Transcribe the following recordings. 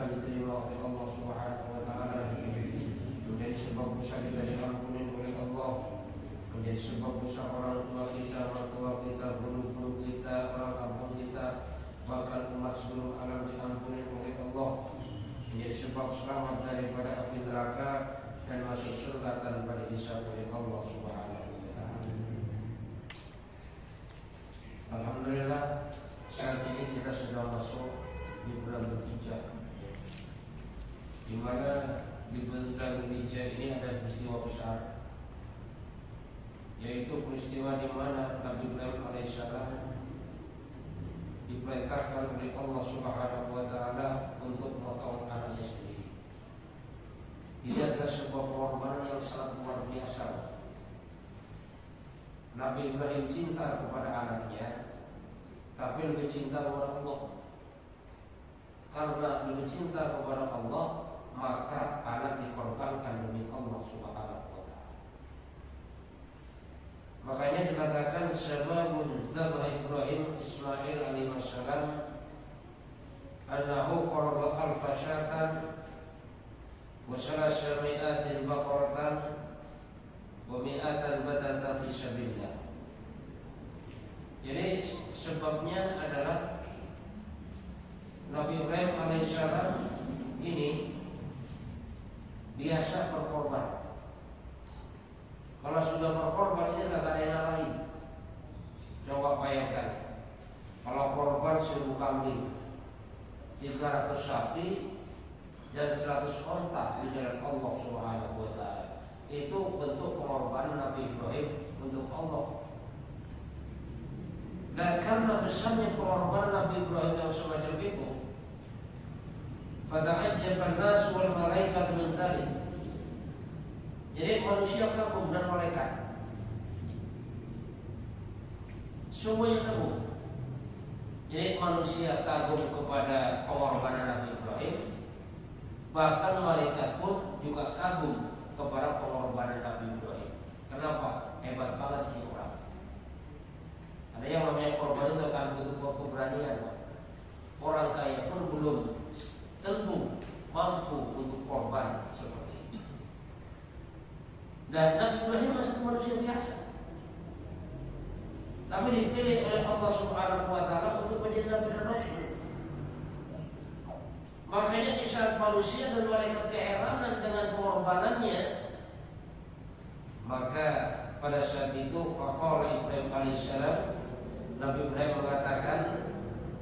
akan diterima oleh Allah Subhanahu wa taala, menjadi sebab dosa kita diampuni oleh Allah, menjadi sebab dosa orang tua kita, mertua kita, guru-guru kita, orang kampung kita, bahkan umat seluruh alam diampuni oleh Allah, menjadi sebab selamat daripada api neraka dan masuk surga tanpa dihisab oleh Allah Subhanahu wa taala. Alhamdulillah, saat ini kita sudah masuk di bulan Dzulhijjah, di mana di bulan Dzulhijjah ini ada peristiwa besar, yaitu peristiwa di mana Nabi Ibrahim alaihissalam diperintahkan oleh Allah Subhanahu wa taala untuk memotong anaknya sendiri. Ini adalah sebuah pengorbanan yang sangat luar biasa. Nabi Ibrahim cinta kepada anaknya, tapi lebih cinta kepada Allah. Karena lebih cinta kepada Allah, maka anak dikorbankan demi Allah Subhanahu wa taala. Makanya dikatakan sababun dzabha Ibrahim Ismail alaihi salam annahu qaraba al-fashatan wa salasa mi'atin baqaratan wa mi'atan batatan fi sabilillah. Jadi sebabnya adalah Nabi Ibrahim alaihissalam ini biasa berkorban. Kalau sudah berkorban ini tidak ada yang lain. Coba bayangkan, kalau korban 1000 kambing, 300 sapi, dan 100 onta di jalan Allah Subhanahu wa taala, itu bentuk pengorbanan Nabi Ibrahim untuk Allah. Dan karena besarnya pengorbanan Nabi Ibrahim yang semacam itu, fata'ajjaban nas wal malaikat min dzalik. Jadi manusia kagum dan malaikat semuanya kagum. Jadi manusia kagum kepada pengorbanan Nabi Ibrahim, bahkan malaikat pun juga kagum kepada pengorbanan Nabi Ibrahim. Kenapa? Hebat banget ini orang. Ada yang namanya korban itu akan butuh keberanian. Orang kaya pun belum tentu mampu untuk korban seperti itu. Dan Nabi Ibrahim masih manusia biasa, tapi dipilih oleh Allah Subhanahu wa taala untuk menjadi nabi dan rasul. Makanya di saat manusia dan malaikat keheranan dengan pengorbanannya, maka pada saat itu faqala Ibrahim alaihissalam, Nabi Ibrahim mengatakan,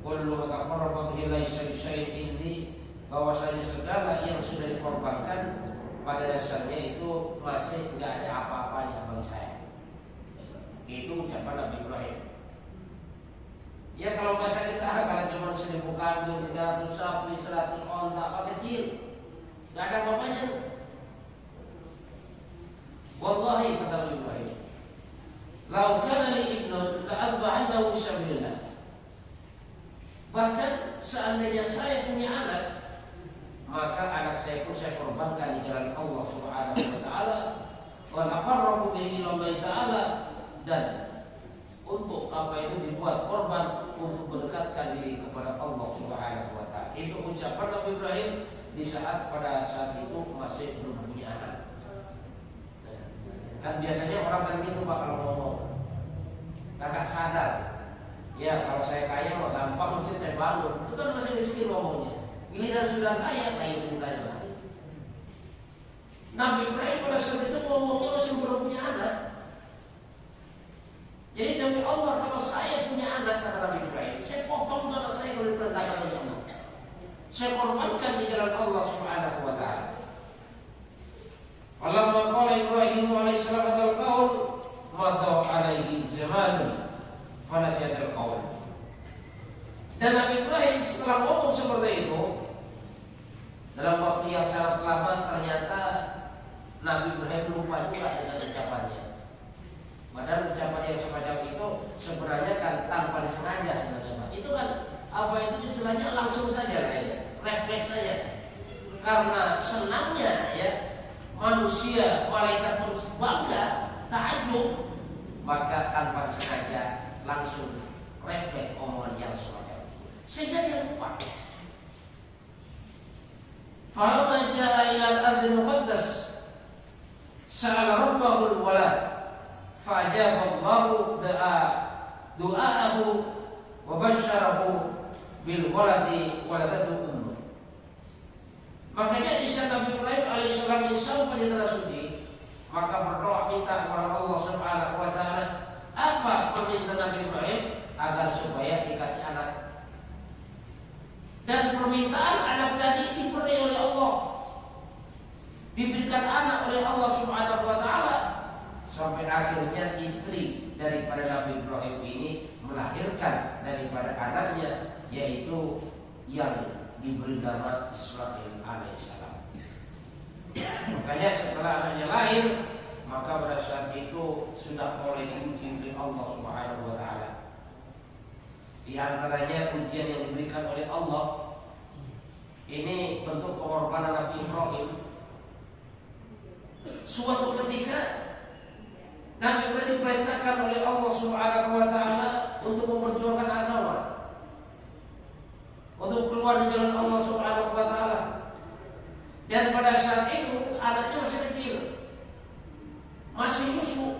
kullu ma qarraba bihi laisa syai'in indi, bahwasanya segala yang sudah dikorbankan pada dasarnya itu masih enggak ada apa-apanya bagi saya. Itu ucapan Nabi Ibrahim. Ya kalau bahasa kita kalau cuma 1000 kambing, 300 sapi, 100 onta, apa kecil, enggak ada apa-apanya. Wallahi kata Nabi Ibrahim, lau kana li ibnun la'adbahannahu sabilillah. Bahkan seandainya saya punya anak, maka anak saya pun saya korbankan di jalan Allah Subhanahu wa taala, wa naqarrabu bihi ila Allah taala, dan untuk apa itu dibuat korban untuk mendekatkan diri kepada Allah Subhanahu wa taala. Itu ucapan Nabi Ibrahim di saat pada saat itu masih belum punya anak. Dan biasanya orang kan gitu Pak kalau ngomong, kakak sadar, ya kalau saya kaya mau gampang mungkin saya bangun. Itu kan masih miskin ngomongnya. Giliran sudah kaya, lain ceritanya lagi. Nabi Ibrahim pada saat itu ngomongnya masih belum punya anak. Jadi demi Allah, kalau saya punya anak, kata Nabi Ibrahim, saya potong anak saya kalau diperintahkan oleh Allah. Saya korbankan di jalan Allah Subhanahu wa taala. Falamma qala Ibrahim alaihissalam hadzal qaul, madha alaihi zamanun fanasiyal qaul. Dan Nabi Ibrahim setelah ngomong seperti itu, dalam waktu yang sangat lama ternyata Nabi Ibrahim lupa juga dengan ucapannya. Padahal ucapan yang semacam itu sebenarnya kan tanpa disengaja sebenarnya. Itu kan apa itu istilahnya langsung saja lah ya, refleks saja. Karena senangnya ya manusia, malaikat pun bangga, takjub, maka tanpa disengaja langsung refleks omongan yang semacam itu. Sehingga dia lupa. Falamma jaa ila al-ardil muqaddas sa'ala rabbahu al-walad fa'ajaba Allahu du'aahu wa basyarahu bil waladi waladatu ummu. Makanya di saat Nabi Ibrahim alaihissalam sampai di tanah suci, maka berdoa minta kepada Allah Subhanahu wa taala apa permintaan Nabi Ibrahim agar supaya dikasih anak. Dan permintaan anak tadi diberi oleh Allah, diberikan anak oleh Allah Subhanahu wa taala, sampai akhirnya istri daripada Nabi Ibrahim ini melahirkan daripada anaknya, yaitu yang diberi nama Ismail alaihissalam. Makanya setelah anaknya lahir, maka pada saat itu sudah mulai diuji oleh Allah Subhanahu wa taala. Di antaranya ujian yang diberikan oleh Allah ini bentuk pengorbanan Nabi Ibrahim. Suatu ketika Nabi Ibrahim diperintahkan oleh Allah Subhanahu wa taala untuk memperjuangkan agama, untuk keluar di jalan Allah Subhanahu wa taala. Dan pada saat itu anaknya masih kecil, masih musuh.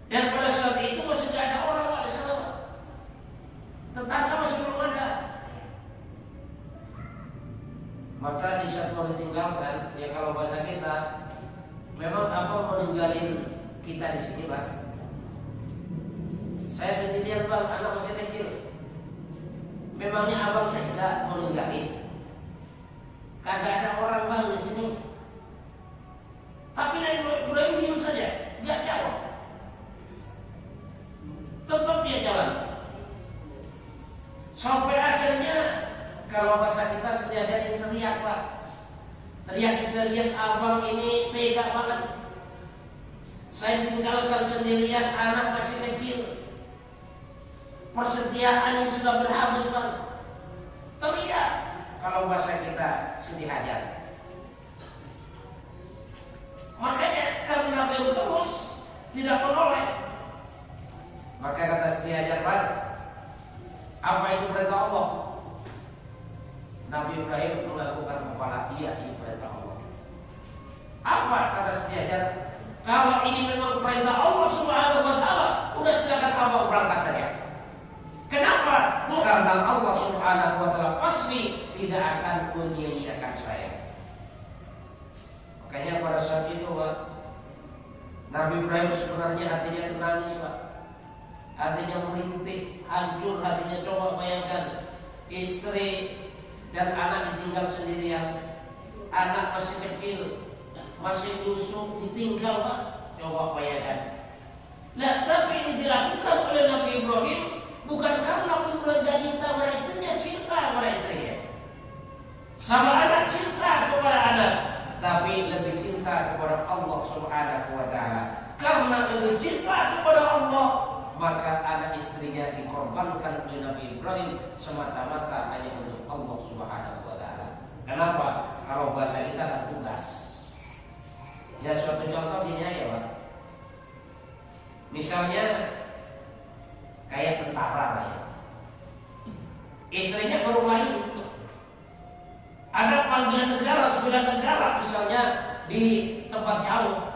Dan pada saat itu masih tidak ada orang di sana. Tetangga masih belum ada. Maka di saat mau ditinggalkan, ya kalau bahasa kita, memang abang meninggalin kita di sini, Bang. Saya sendirian, Bang, anak masih kecil. Memangnya abang tidak meninggalin? Kagak ada orang, Bang, di sini. Tapi Nabi Ibrahim diam saja, nggak jawab. Tetap dia jalan. Sampai akhirnya, kalau bahasa kita sengaja ini teriak, Pak. Teriak serius, abang ini tega banget. Saya ditinggalkan sendirian, anak masih kecil. Persediaan ini sudah berhabis, Bang. Teriak. Kalau bahasa kita sedih hajar. Makanya karena beliau terus tidak menoleh, maka kata sedih hajar, Bang, apa itu perintah Allah? Nabi Ibrahim melakukan kepala, iya ini perintah Allah. Apa kata sedih hajar? Kalau ini memang perintah Allah Subhanahu wa taala, udah silakan abang berangkat saja. Kenapa? Karena Allah Subhanahu wa taala pasti tidak akan menyia-nyiakan saya. Makanya pada saat itu, Pak, Nabi Ibrahim sebenarnya hatinya menangis, Pak. Hatinya merintih, hancur hatinya. Coba bayangkan, istri dan anak ditinggal sendirian. Anak masih kecil, masih busuk, ditinggal, Pak. Coba bayangkan. Nah, tapi ini dilakukan oleh Nabi Ibrahim bukan karena Nabi Ibrahim gak cinta pada istrinya, cinta pada istrinya. Sama anak cinta kepada anak, tapi lebih cinta kepada Allah Subhanahu wa taala. Karena lebih cinta kepada Allah, maka anak istrinya dikorbankan oleh Nabi Ibrahim semata-mata hanya untuk Allah Subhanahu wa taala. Kenapa? Kalau bahasa kita kan tugas. Ya suatu contoh gini aja, Pak. Misalnya kayak tentara lah ya. Istrinya baru lahir. Ada panggilan negara, sembilan negara misalnya di tempat jauh.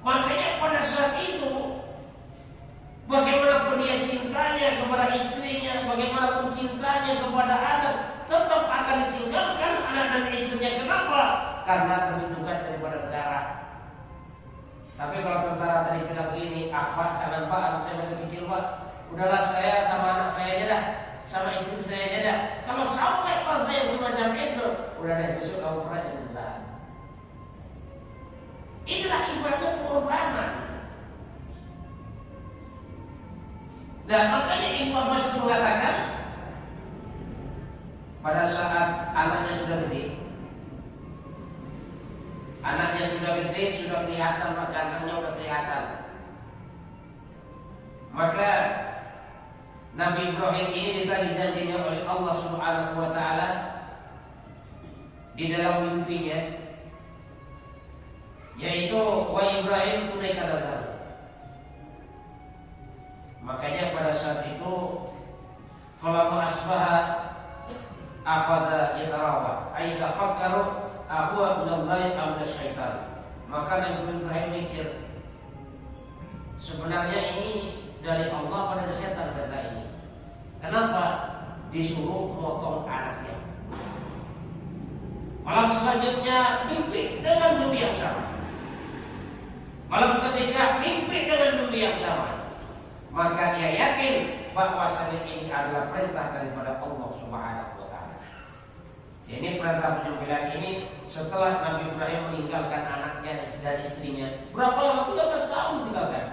Makanya pada saat itu, bagaimana dia cintanya kepada istrinya, bagaimana pun cintanya kepada anak, tetap akan ditinggalkan anak dan istrinya. Kenapa? Karena demi tugas daripada negara. Tapi kalau tentara tadi bilang begini, Pak, jangan Pak, anak saya masih kecil, Pak. Udahlah, saya sama anak saya aja dah, sama istri saya aja dah. Kalau sampai pada yang semacam itu, udah deh, besok kamu pernah di tentara. Inilah ibadah pengorbanan. Dan makanya Ibu Abbas mengatakan, pada saat anaknya sudah gede, sudah kelihatan, makanannya sudah kelihatan. Maka Nabi Ibrahim ini ditagih janjinya oleh Allah Subhanahu wa taala di dalam mimpinya, yaitu wa Ibrahim tunaikan nazar. Makanya pada saat itu falamma asbaha akhadha yatarawa ay tafakkaru huwa minallahi am minasyaitan. Maka Nabi Ibrahim mikir, sebenarnya ini dari Allah pada dari setan kata ini. Kenapa disuruh motong anaknya? Malam selanjutnya mimpi dengan mimpi yang sama. Malam ketiga mimpi dengan mimpi yang sama. Maka dia yakin bahwasanya ini adalah perintah daripada Allah Subhanahu wa taala. Ini perintah penyembelihan ini setelah Nabi Ibrahim meninggalkan anaknya dan istrinya. Berapa lama? 13 tahun ditinggalkan.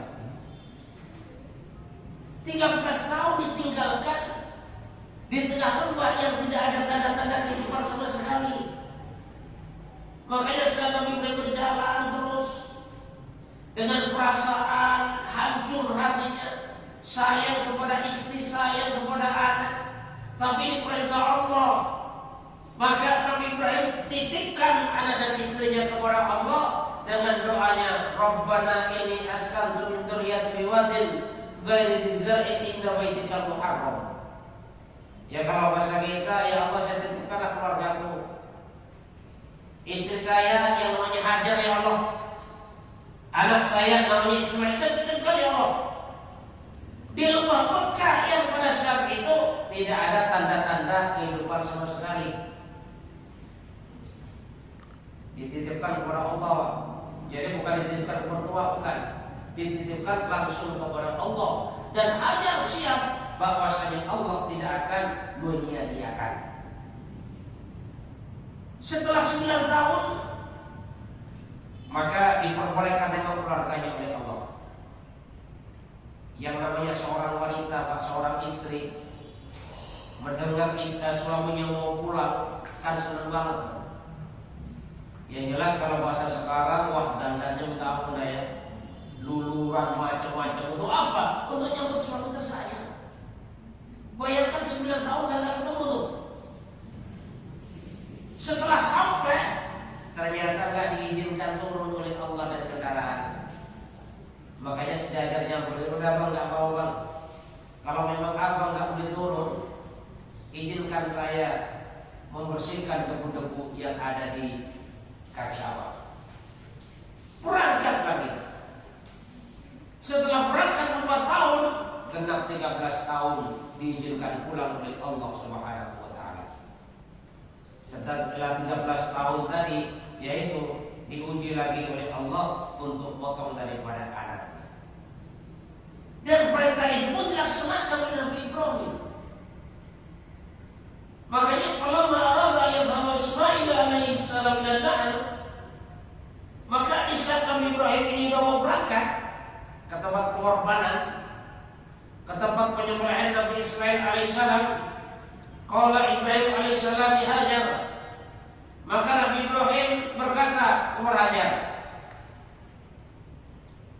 13 tahun ditinggalkan di tengah lembah yang tidak ada tanda-tanda kehidupan sama sekali. Makanya saat Nabi Ibrahim berjalan terus dengan perasaan hancur hatinya, sayang kepada istri, sayang kepada anak, tapi ini perintah Allah. Maka Nabi Ibrahim titipkan anak dan istrinya kepada Allah dengan doanya, Rabbana inni askantu min dzurriyyati biwadin ghairi dzi zar'in inda baitikal muharram. Ya kalau bahasa kita, ya Allah saya titipkanlah keluargaku, istri saya yang namanya Hajar ya Allah, anak saya namanya Ismail, saya titipkan ya Allah di lembah Mekah yang pada saat itu tidak ada tanda-tanda kehidupan sama sekali. Dititipkan kepada Allah. Jadi bukan dititipkan kepada mertua, bukan, dititipkan langsung kepada Allah. Dan Hajar siap bahwasanya Allah tidak akan menyia-nyiakan. Setelah 9 tahun, maka diperbolehkan dengan keluarganya oleh Allah. Yang namanya seorang wanita, seorang istri, mendengar suaminya mau pulang, kan senang banget. Yang jelas kalau bahasa sekarang, wah dandannya minta ampun ya, luluran macam-macam. Untuk apa? Untuk nyambut suami tersayang. Bayangkan 9 tahun dan ketemu. Setelah sampai, ternyata nggak diizinkan turun oleh Allah dari kendaraan. Makanya sejajarnya boleh, udah bang nggak mau bang. Kalau memang abang nggak boleh turun, izinkan saya membersihkan debu-debu yang ada di kaki abang. Berangkat lagi. Setelah berangkat 4 tahun, genap 13 tahun diizinkan pulang oleh Allah Subhanahu wa taala. Setelah 13 tahun tadi, yaitu diuji lagi oleh Allah untuk potong daripada anak. Dan perintah itu pun dilaksanakan oleh Nabi Ibrahim. Makanya falamma arada yadhhabu Ismail alaihi salam dan maka di saat Nabi Ibrahim ini mau berangkat ke tempat pengorbanan, ke tempat penyembelihan Nabi Ismail alaihissalam, qala Ibrahim alaihissalam li Hajar, maka Nabi Ibrahim berkata kepada Hajar.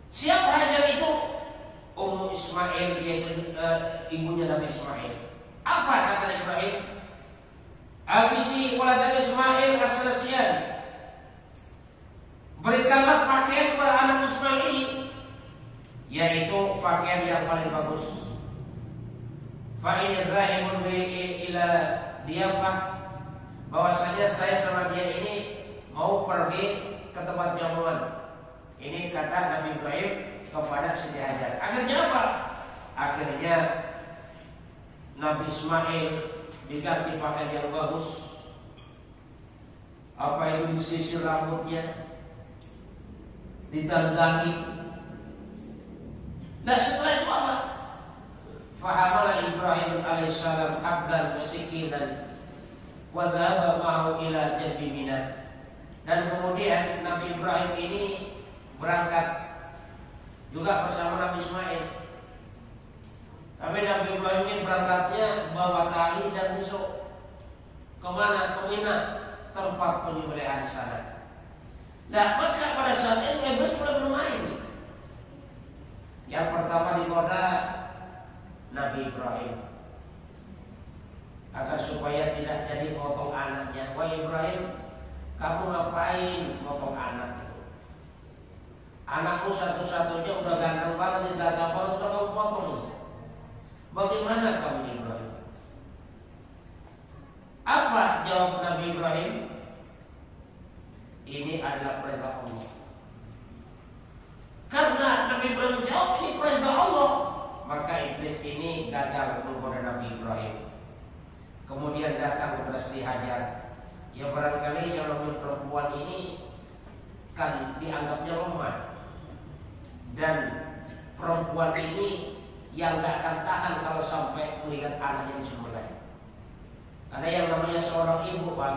Siapa Hajar itu? Ummu Ismail, yaitu ibunya Nabi Ismail. Apa kata Ibrahim? Abisi walad Ismail as-salasiyan, berikanlah pakaian kepada anak Ismail ini, yaitu pakaian yang paling bagus. Fa in rahimun bi ila diyafah, bahwasanya saya sama dia ini mau pergi ke tempat jamuan. Ini kata Nabi Ibrahim kepada Siti Hajar. Akhirnya apa? Akhirnya Nabi Ismail diganti pakaian yang bagus. Apa itu, disisir rambutnya, ditandani. Nah setelah itu apa? Fahamala Ibrahim alaihissalam abdan wasikinan wa dhahaba ma'ahu ila jadbi Mina. Dan kemudian Nabi Ibrahim ini berangkat juga bersama Nabi Ismail. Tapi Nabi Ibrahim ini berangkatnya bawa tali dan busuk. Kemana? Ke Mina, tempat penyembelihan sana. Nah maka pada saat itu Iblis mulai bermain. Yang pertama digoda Nabi Ibrahim agar supaya tidak jadi potong anaknya. Wah Ibrahim, kamu ngapain potong anak itu? Anakku satu-satunya udah ganteng banget, gagah banget, udah kamu potong. Bagaimana kamu Ibrahim? Apa jawab Nabi Ibrahim? Ini adalah perintah Allah. Karena Nabi Ibrahim jawab ini perintah Allah, maka iblis ini gagal menggoda Nabi Ibrahim. Kemudian datang kepada Sri Hajar. Ya barangkali yang namanya perempuan ini kan dianggapnya lemah, dan perempuan ini yang gak akan tahan kalau sampai melihat anaknya disembelih. Karena yang namanya seorang ibu, Pak,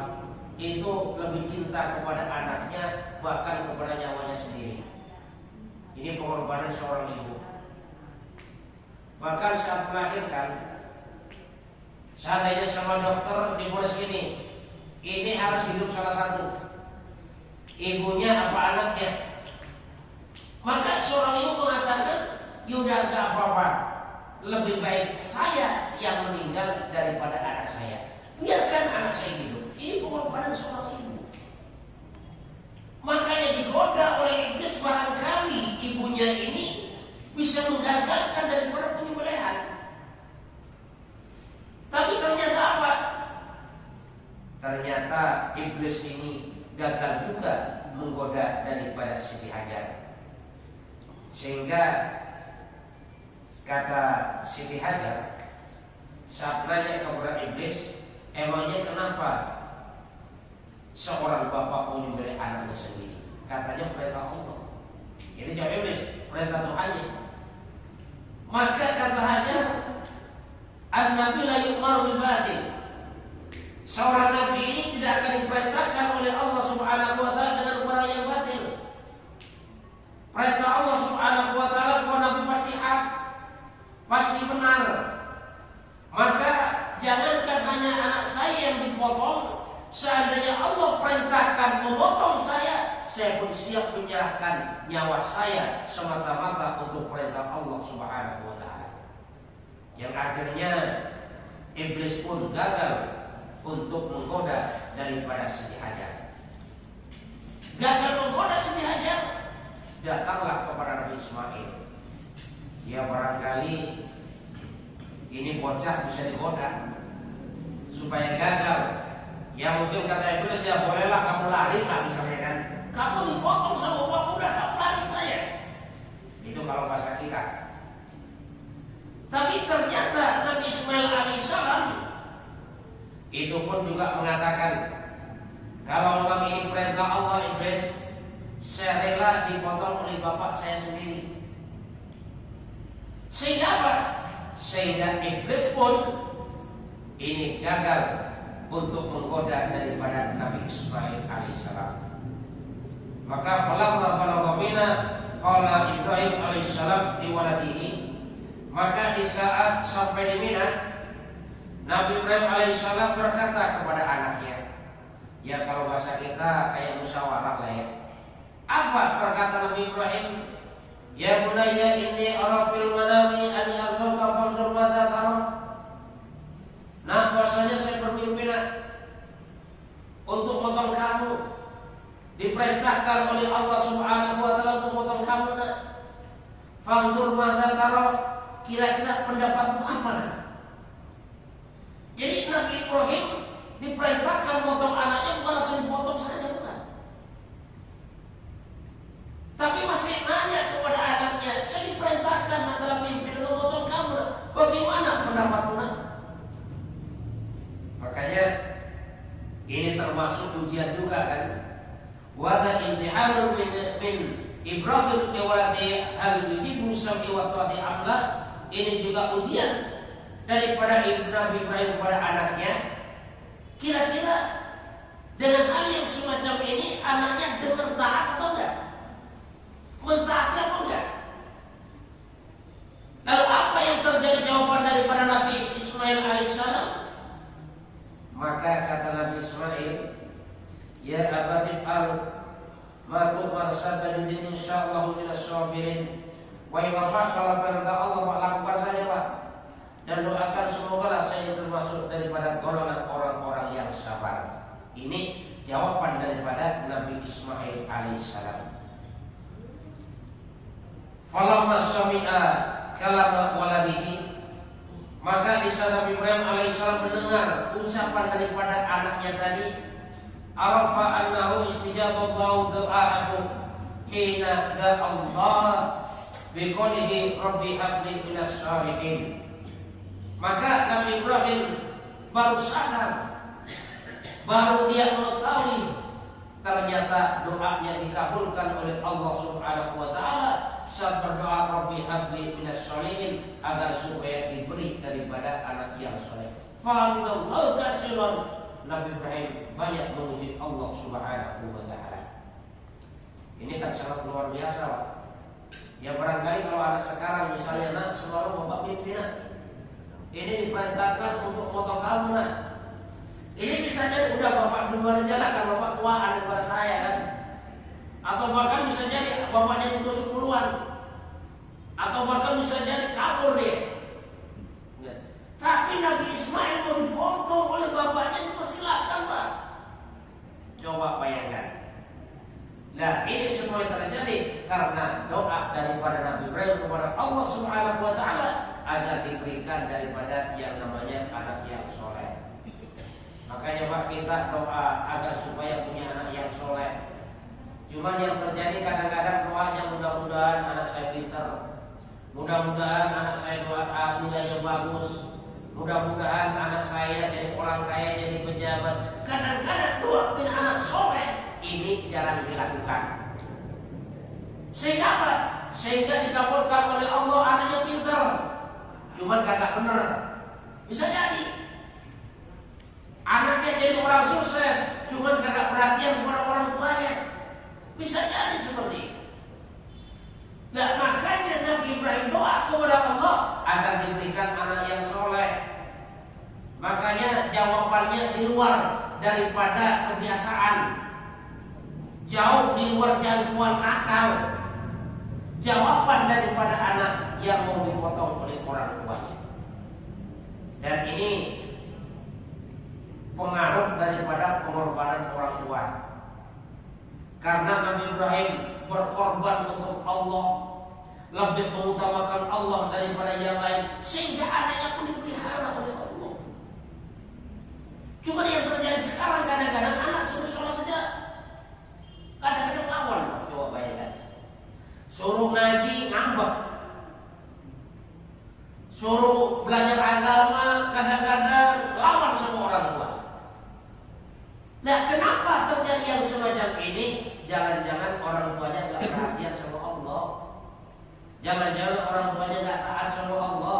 itu lebih cinta kepada anaknya bahkan kepada nyawanya sendiri. Ini pengorbanan seorang ibu. Bahkan saat melahirkan, seandainya sama dokter diponis ini harus hidup salah satu, ibunya apa anaknya. Maka seorang ibu mengatakan, yaudah gak apa-apa, lebih baik saya yang meninggal daripada anak saya. Biarkan anak saya hidup. Ini pengorbanan seorang ibu. Makanya digoda oleh iblis, barangkali ibunya ini bisa menggagalkan daripada penyembelihan. Tapi ternyata apa? Ternyata iblis ini gagal juga menggoda daripada Siti Hajar. Sehingga kata Siti Hajar saat nanya kepada iblis, emangnya kenapa seorang bapak menyembelih anaknya sendiri? Katanya perintah Allah. Jadi jawab iblis, perintah Tuhannya. Maka kata Hajar, an-nabi la yu'maru bil batil. Seorang nabi ini tidak akan diperintahkan oleh Allah Subhanahu wa taala dengan perkara yang batil. Perintah Allah Subhanahu wa taala kepada nabi pasti hak, pasti benar. Maka jangankan hanya anak saya yang dipotong, seandainya Allah perintahkan memotong saya pun siap menyerahkan nyawa saya semata-mata untuk perintah Allah Subhanahu wa taala. Yang akhirnya iblis pun gagal untuk menggoda daripada Siti Hajar. Gagal menggoda Siti Hajar, datanglah kepada Nabi Ismail. Ya barangkali ini bocah bisa digoda supaya gagal. Ya mungkin kata iblis, ya bolehlah kamu lari lah misalnya kan. Kamu dipotong sama bapak muda, kamu lari saya. Itu kalau bahasa kita. Tapi ternyata Nabi Ismail alaihissalam itu pun juga mengatakan, kalau memang ini perintah Allah iblis, saya rela dipotong oleh bapak saya sendiri. Sehingga apa? Sehingga iblis pun ini gagal untuk menggoda daripada Nabi Ismail alaihissalam. Maka falamma balagha mina qala Ibrahim alaihissalam li waladihi, maka di saat sampai di Mina, Nabi Ibrahim alaihissalam berkata kepada anaknya, ya kalau bahasa kita kayak musyawarah lah ya. Apa perkata Nabi Ibrahim? Ya bunayya inni ara fil manami an adhuka fanzur madza tara. Nah, bahasanya saya bermimpi untuk potong kamu. Diperintahkan oleh Allah Subhanahu wa taala untuk potong kamu. Fanzur madza tara. Kira-kira pendapatmu apa? Jadi Nabi Ibrahim diperintahkan potong anaknya, bukan langsung potong saja, bukan. Tapi masih nanya kepada anaknya, saya diperintahkan dalam mimpi untuk potong kamu. Bagaimana pendapatmu? Makanya ini termasuk ujian juga kan. Wa dha imtihanun min Ibrahim kewalati hal yujibu sami wa ta'ati amla. Ini juga ujian daripada Nabi Ibrahim kepada anaknya. Kira-kira dengan hal yang semacam ini anaknya dengar taat atau enggak? Mentaati atau enggak? Lalu apa yang terjadi jawaban daripada Nabi Ismail alaihissalam? Maka kata Nabi Ismail, ya abatif al ma tu'mar satajudin insyaallah minas sabirin. Wahai bapak, kalau perintah Allah lakukan saja Pak, dan doakan semoga saya termasuk daripada golongan orang-orang yang sabar. Ini jawaban daripada Nabi Ismail alaihissalam. Falamma sami'a kalama waladihi, Maka di sana Nabi Ibrahim alaihissalam mendengar ucapan daripada anaknya tadi, arafa annahu istijaballahu du'a'ahu hina da'allah biqaulihi rabbi habli minas shalihin. Maka Nabi Ibrahim baru sadar, baru dia mengetahui ternyata doanya dikabulkan oleh Allah Subhanahu wa taala saat berdoa rabbi habli minas shalihin, agar supaya diberi daripada anak yang saleh. Fa'allahu katsiran. Nabi Ibrahim banyak memuji Allah Subhanahu wa taala. Ini kan sangat luar biasa, Pak. Ya barangkali kalau anak sekarang misalnya, nak selalu bapak pimpinan, ini diperintahkan untuk potong kamu, nak. Ini bisa jadi udah bapak duluan aja lah, kan bapak tuaan daripada saya kan. Atau bahkan bisa jadi bapaknya ditusuk duluan. Atau bahkan bisa jadi kabur dia. Tapi Nabi Ismail mau dipotong oleh bapaknya, dipersilakan, Pak. Coba bayangkan. Nah, ini semua yang terjadi karena doa daripada Nabi Ibrahim kepada Allah Subhanahu wa taala agar diberikan daripada yang namanya anak yang soleh. Makanya Pak, kita doa agar supaya punya anak yang soleh. Cuman yang terjadi kadang-kadang doanya mudah-mudahan anak saya pintar, mudah-mudahan anak saya doa nilainya bagus, mudah-mudahan anak saya jadi orang kaya, jadi pejabat. Kadang-kadang doa punya anak soleh ini jarang dilakukan. Sehingga apa? Sehingga dikabulkan oleh Allah anaknya pintar, cuman kagak benar. Bisa jadi anaknya jadi orang sukses, cuman kagak perhatian kepada orang tuanya. Bisa jadi seperti itu. Nah, makanya Nabi Ibrahim doa kepada Allah agar diberikan anak yang soleh. Makanya jawabannya di luar daripada kebiasaan, jauh di luar jangkauan akal. Jawaban daripada anak yang mau dipotong oleh orang tuanya. Dan ini pengaruh daripada pengorbanan orang tua. Karena Nabi Ibrahim berkorban untuk Allah, lebih mengutamakan Allah daripada yang lain, sehingga anaknya pun dipelihara oleh Allah. Cuma yang terjadi sekarang kadang-kadang anak suruh sholat saja, kadang-kadang lawan. Coba bayangkan, suruh ngaji ngambek, suruh belajar agama kadang-kadang lawan sama orang tua. Nah, kenapa terjadi yang semacam ini? Jangan-jangan orang tuanya gak perhatian sama Allah. Jangan-jangan orang tuanya gak taat sama Allah.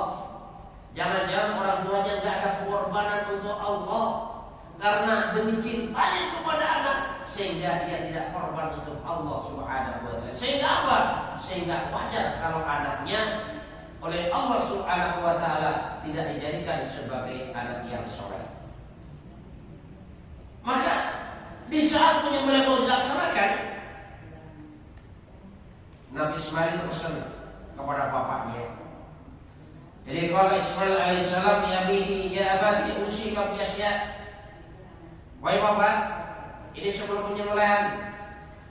Jangan-jangan orang tuanya gak ada pengorbanan untuk Allah. Karena demi cintanya kepada anak, sehingga dia tidak korban untuk Allah Subhanahu wa taala. Sehingga apa? Sehingga wajar kalau anaknya oleh Allah Subhanahu wa taala tidak dijadikan sebagai anak yang soleh. Maka di saat penyembelihan mau dilaksanakan, Nabi Ismail berpesan kepada bapaknya. Jadi kalau Ismail alaihissalam ya bihi ya abadi usika bi asya. Wahai bapak, ini sebelum penyembelihan,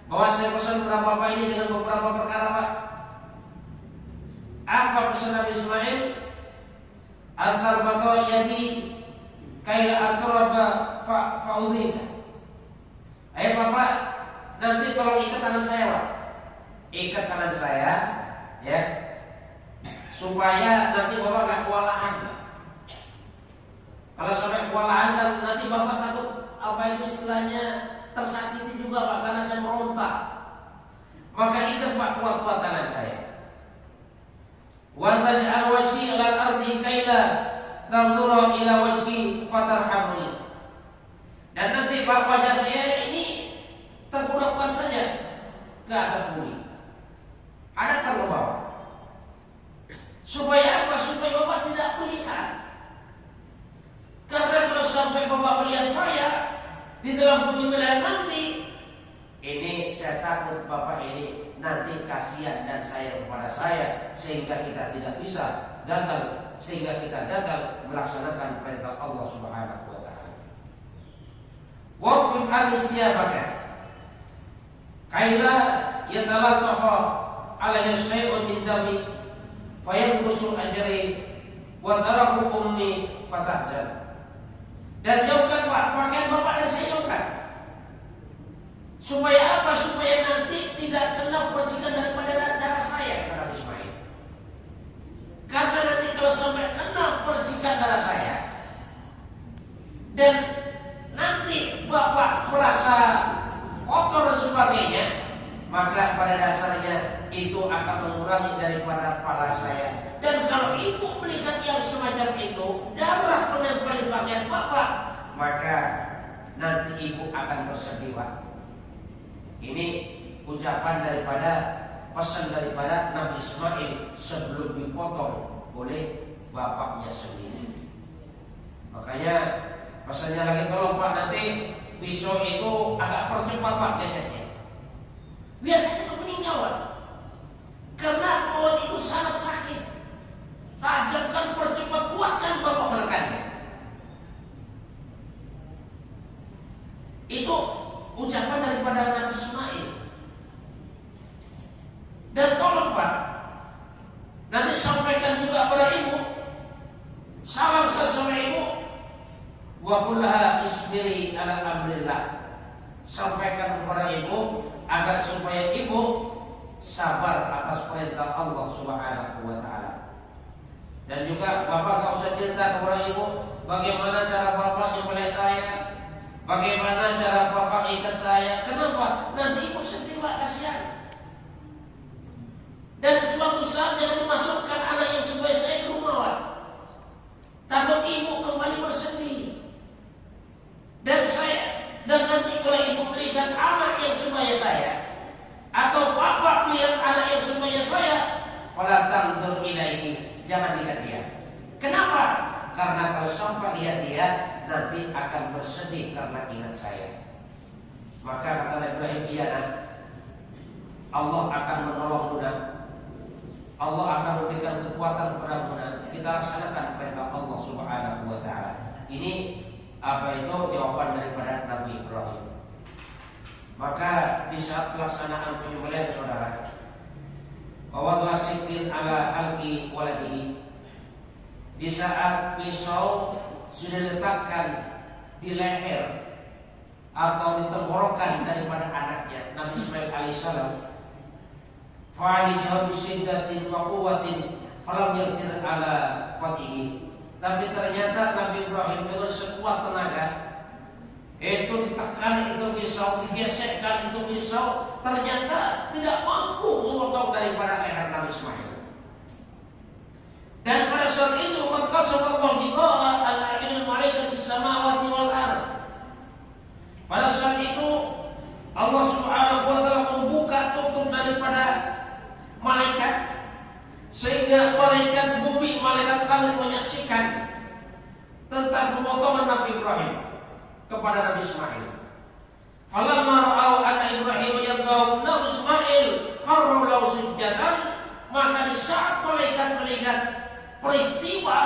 bahwa saya pesan kepada bapak ini dengan beberapa perkara, Pak. Apa pesan Nabi Ismail? Antar baqa yadi kaila atraba fa'udhika. Ayo bapak, nanti tolong ikat tangan saya, Pak. Ikat tangan saya, ya, supaya nanti bapak gak kewalahan. Kalau sampai kewalahan kan nanti bapak takut apa itu istilahnya tersakiti juga, Pak, karena saya merontak. Maka ikat, Pak, kuat-kuat tangan saya. Wa taj'al wajhi 'alal ardi kaila tanzura ila wajhi fatarhamuni. Dan nanti Pak, wajah saya ini terkurapkan saja ke atas bumi. Hadapkan ke bawah. Supaya apa? Supaya Bapak tidak melihat. Karena kalau sampai Bapak melihat saya di dalam penyembelihan nanti, ini saya takut Bapak ini nanti kasihan dan sayang kepada saya, sehingga kita tidak bisa gagal, sehingga kita gagal melaksanakan perintah Allah Subhanahu wa taala. Waqfif anisyabaka kaila yatalaqaha alaihi syai'un min dami fayanqusu ajri wa taraku ummi fatahzan. Dan jauhkan pakaian bapak dan saya jauhkan. Supaya apa? Supaya nanti tidak kena percikan daripada darah saya, kata Ismail. Karena nanti kalau sampai kena percikan darah saya dan nanti bapak merasa kotor dan sebagainya, maka pada dasarnya itu akan mengurangi daripada pahala saya. Dan kalau ibu melihat yang semacam itu, darah menempel pakaian bapak, maka nanti ibu akan bersedih, Pak. Ini ucapan daripada pesan daripada Nabi Ismail sebelum dipotong oleh bapaknya sendiri. Makanya pesannya lagi, tolong Pak, nanti pisau itu agak percepat Pak geseknya. Biasanya meninggal Pak, karena pohon itu sangat sakit. Tajamkan, percepat, kuatkan bapak menekannya. Itu ucapan daripada Nabi Ismail. Dan tolong Pak, nanti sampaikan juga pada ibu, salam saya sama ibu, wa kullaha isbiri ala amrillah. Sampaikan kepada ibu agar supaya ibu sabar atas perintah Allah Subhanahu wa taala. Dan juga bapak gak usah cerita kepada ibu bagaimana cara bapak nyembelih saya, bagaimana cara bapak ikat saya. Kenapa? Nanti ibu sedih Pak, kasihan. Dan suatu saat jangan dimasukkan anak yang sebaya saya ke rumah Pak. Takut ibu kembali bersedih. Dan nanti kalau ibu melihat anak yang sebaya saya, atau bapak melihat anak yang sebaya saya, fala tanzur ilaihi, jangan lihat dia. Kenapa? Karena kalau sampai lihat dia, nanti akan bersedih karena ingat saya. Maka kata Ibrahim, iya nak, Allah akan menolongmu nak, Allah akan memberikan kekuatan kepadamu nak. Kita laksanakan perintah Allah Subhanahu wa taala. Ini apa itu jawaban daripada Nabi Ibrahim. Maka di saat pelaksanaan penyembelihan saudara, bahwa wasikin ala halki waladihi, di saat pisau sudah diletakkan di leher atau di tenggorokan daripada anaknya Nabi Ismail alaihissalam, fa'ali jawab syiddatin wa quwwatin falam yaqdir ala qatihi. Tapi ternyata Nabi Ibrahim dengan sekuat tenaga itu ditekan itu pisau, digesekkan itu pisau, ternyata tidak mampu memotong daripada leher Nabi Ismail. Dan pada saat itu qasama liqa'a al-ilmu malaikat as-samawati wal ardh. Pada saat itu Allah Subhanahu wa taala membuka tutup daripada malaikat, sehingga malaikat bumi, malaikat langit menyaksikan tentang pemotongan Nabi Ibrahim kepada Nabi Ismail. Falamma ra'au anna Ibrahim yad'u Nabi Ismail kharru lahu sujadan, maka di saat malaikat melihat peristiwa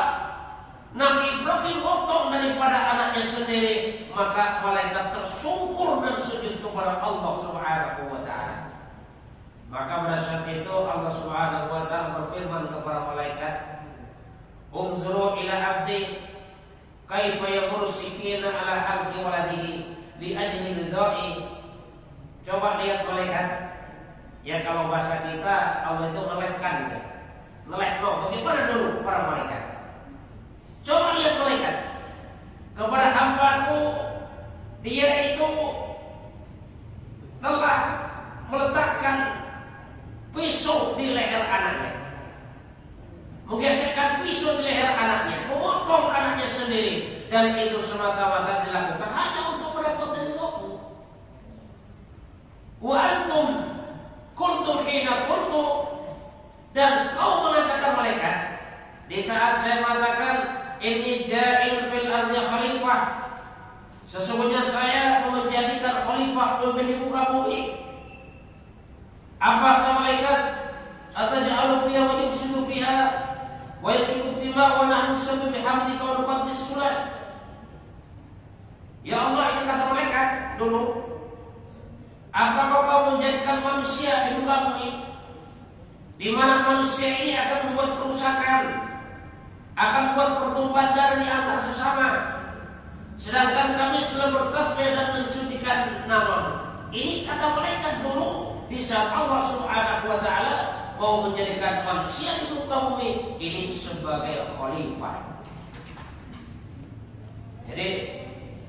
Nabi Ibrahim potong daripada anaknya sendiri, maka malaikat tersungkur dan sujud kepada Allah Subhanahu wa taala. Maka pada saat itu Allah Subhanahu wa taala berfirman kepada malaikat, "Unzuru ila abdi kaifa yamursikina ala halqi waladihi li ajli ridha'i." Coba lihat malaikat. Ya kalau bahasa kita Allah itu ngelehkan gitu. Ngelehno, bagaimana dulu para malaikat? Coba lihat malaikat kepada hambaku, dia itu telah meletakkan pisau di leher anaknya, menggesekkan pisau di leher anaknya, memotong anaknya sendiri, dan itu semata-mata dilakukan hanya untuk mendapatkan ridhoku. Wa antum kuntum hina kuntum, dan kau mengatakan malaikat di saat saya mengatakan ini ja'il fil ardi khalifah, sesungguhnya saya menjadikan khalifah pemimpin muka bumi. Apakah malaikat ataj'alu fiha wa yufsidu fiha wa yasfiku dima wa nahnu nusabbihu bihamdika wa nuqaddis lak? Ya Allah, ini kata malaikat dulu, apakah kau menjadikan manusia di muka bumi di mana manusia ini akan membuat kerusakan, akan buat pertumpahan darah di antara sesama, sedangkan kami selalu bertasbih dan mensucikan nama. Ini kata malaikat dulu di saat Allah Subhanahu wa taala mau menjadikan manusia di muka bumi ini sebagai khalifah. Jadi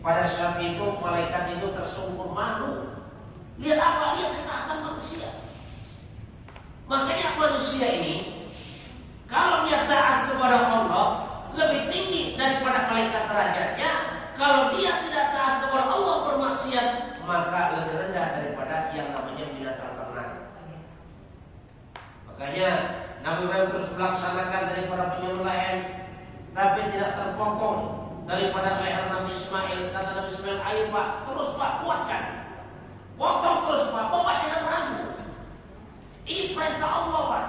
pada saat itu malaikat itu tersungkur malu. Lihat apa? Lihat ketaatan manusia. Makanya manusia ini kalau dia taat kepada Allah lebih tinggi daripada malaikat derajatnya. Kalau dia tidak taat kepada Allah bermaksiat, maka lebih rendah daripada yang namanya binatang ternak. Makanya Nabi Ibrahim terus melaksanakan daripada penyembelihan, tapi tidak terpotong daripada leher Nabi Ismail. Kata Nabi Ismail, ayo Pak, terus Pak, kuatkan, potong terus Pak, Bapak jangan ragu. Ini perintah Allah Pak.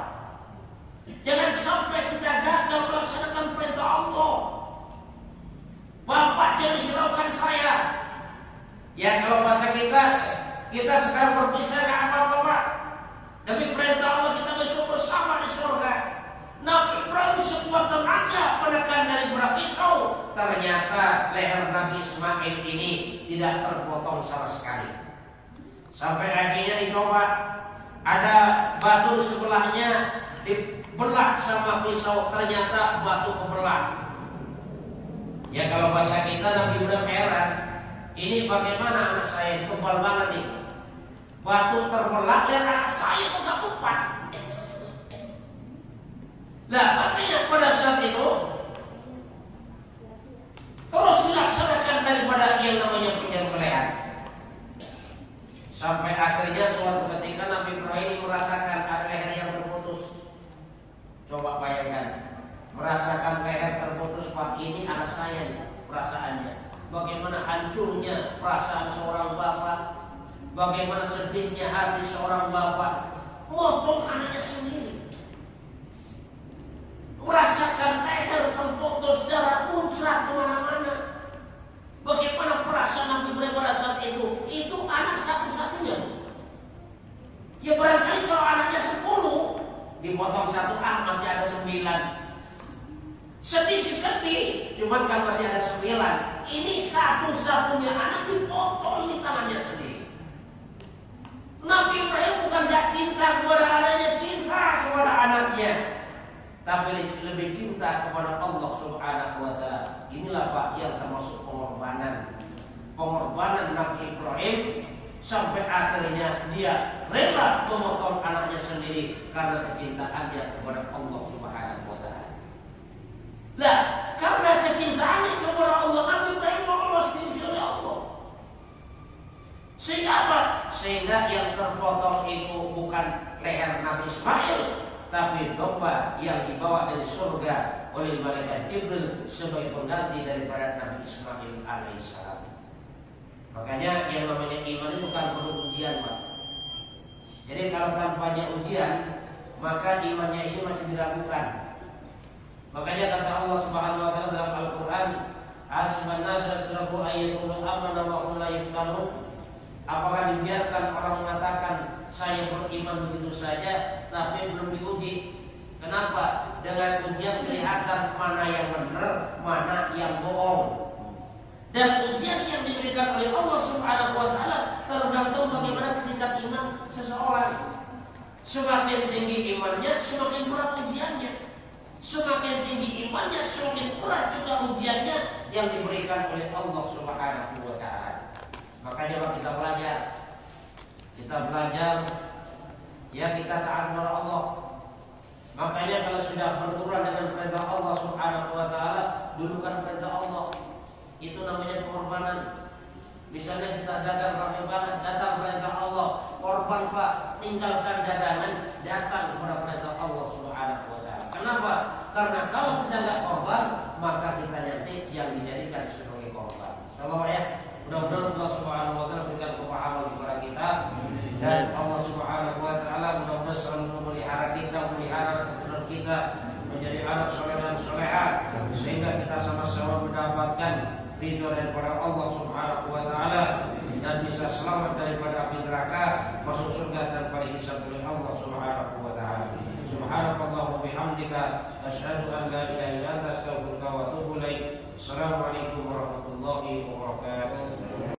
Jangan sampai kita gagal melaksanakan perintah Allah. Bapak jangan hiraukan saya. Ya kalau bahasa kita sekarang berpisah gak apa-apa Pak. Demi perintah Allah kita besok bersama di surga. Nabi Ibrahim sekuat tenaga menekan dari berat pisau. Ternyata leher Nabi Ismail ini tidak terpotong sama sekali. Sampai akhirnya dicoba, ada batu sebelahnya dibelah sama pisau, ternyata batu kebelah. Ya kalau bahasa kita Nabi Ibrahim heran, ini bagaimana anak saya ini kebal banget nih. Batu terbelah dan anak saya kok gak kuat. Nah makanya pada saat itu terus dilaksanakan daripada yang namanya penyembelihan. Sampai akhirnya suatu ketika Nabi Ibrahim merasakan ada leher yang terputus. Coba bayangkan, merasakan leher terputus, Pak, ini anak saya nih, perasaannya. Bagaimana hancurnya perasaan seorang bapak, bagaimana sedihnya hati seorang bapak, motong anaknya sendiri. Merasakan leher terputus, darah muncrat kemana-mana. Bagaimana perasaan Nabi Ibrahim pada saat itu? Itu anak satu-satunya. Ya barangkali kalau anaknya 10, dipotong satu, masih ada 9. Sedih sih sedih, cuman kan masih ada 9. Ini satu-satunya anak dipotong di tangannya sendiri. Nabi Ibrahim bukan gak cinta kepada anaknya, cinta kepada anaknya, tapi lebih cinta kepada Allah Subhanahu wa taala. Inilah Pak yang termasuk pengorbanan Nabi Ibrahim, sampai akhirnya dia rela memotong anaknya sendiri karena kecintaannya kepada Allah Subhanahu wa taala. Lah, karena kecintaannya kepada Allah, Nabi Ibrahim lolos diuji oleh Allah. Sehingga apa? Sehingga yang terpotong itu bukan leher Nabi Ismail, tapi domba yang dibawa dari surga oleh malaikat Jibril sebagai pengganti daripada Nabi Ismail alaihissalam. Makanya yang namanya iman itu kan perlu ujian, Pak. Jadi kalau tanpanya ujian, maka imannya ini masih diragukan. Makanya kata Allah Subhanahu wa taala dalam Al-Qur'an, "Asman nas yasrafu ayyul amana wa hum la yaftanun." Apakah dibiarkan orang mengatakan saya beriman begitu saja tapi belum diuji? Kenapa? Dengan ujian kelihatan mana yang benar, mana yang bohong. Dan ujian yang diberikan oleh Allah Subhanahu wa taala tergantung bagaimana tingkat iman seseorang. Semakin tinggi imannya, semakin berat ujiannya. Semakin tinggi imannya, semakin berat juga ujiannya yang diberikan oleh Allah Subhanahu wa taala. Makanya kita belajar, ya kita taat kepada Allah. Makanya kalau sudah berkurang dengan perintah Allah Subhanahu wa taala, dudukan perintah Allah. Itu namanya pengorbanan. Misalnya kita dagang rame banget, datang perintah Allah, korban Pak, tinggalkan dagangan, datang kepada perintah Allah Subhanahu wa taala. Kenapa? Karena kalau kita nggak korban, maka kita nanti yang dijadikan sebagai korban. Insyaallah ya. Mudah-mudahan Allah Subhanahu wa taala berikan kepahaman kepada kita, dan Allah Subhanahu wa taala mudah-mudahan selalu memelihara kita, memelihara keturunan kita menjadi anak soleh dan soleha, sehingga kita sama-sama mendapatkan ridho daripada Allah Subhanahu wa taala dan bisa selamat daripada api neraka, masuk surga tanpa dihisab oleh Allah Subhanahu wa taala. Subhanallah wa bihamdika asyhadu an la ilaha illa anta astaghfiruka wa atubu ilaik. Assalamualaikum warahmatullahi wabarakatuh.